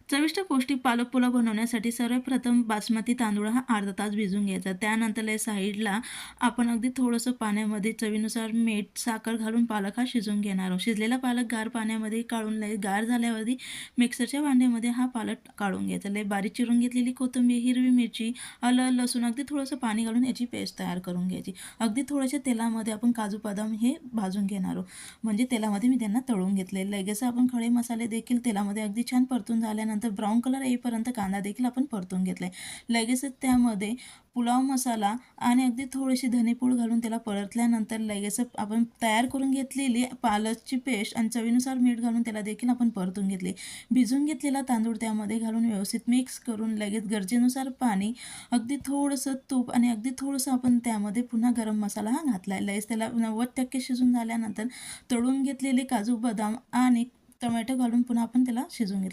चविष्ट पौष्टिक पालक पुलाव बनवण्यासाठी सर्वप्रथम बासमती तांदूळ हा अर्धा तास भिजवून घ्यायचा. त्यानंतर साईडला आपण अगदी थोडंसं पाण्यामध्ये चवीनुसार मीठ, साखर घालून पालक हा शिजवून घेणार आहोत. शिजलेला पालक गार पाण्यामध्ये काढून गार झाल्यावरती मिक्सरच्या भांड्यामध्ये हा पालक काढून घ्यायचा. बारीक चिरून घेतलेली कोथिंबीर, हिरवी मिरची, आलं, लसूण अगदी थोडंसं पाणी घालून याची पेस्ट तयार करून घ्यायची. अगदी थोड्याशा तेलामध्ये आपण काजू बदाम हे भाजून घेणार आहोत. म्हणजे तेलामध्ये मी त्यांना तळून घेतले. लगेच आपण खडे मसाले देखील तेलामध्ये अगदी छान परतून झाल्यानंतर ब्राऊन कलर येईपर्यंत कांदा देखील आपण परतून घेतलाय. लगेचच त्यामध्ये पुलाव मसाला आणि अगदी थोडीशी धनेपूड घालून त्याला परतल्यानंतर लगेच आपण तयार करून घेतलेली पालकची पेस्ट आणि चवीनुसार मीठ घालून त्याला देखील आपण परतून घेतले. भिजून घेतलेला तांदूळ त्यामध्ये घालून व्यवस्थित मिक्स करून लगेच गरजेनुसार पाणी, अगदी थोडंसं तूप आणि अगदी थोडंसं आपण त्यामध्ये पुन्हा गरम मसाला हा घातला आहे. लगेच त्याला 90% शिजून झाल्यानंतर तळून घेतलेले काजू बदाम आणि टोमॅटो घालून पुन्हा आपण त्याला शिजवून घेतलं.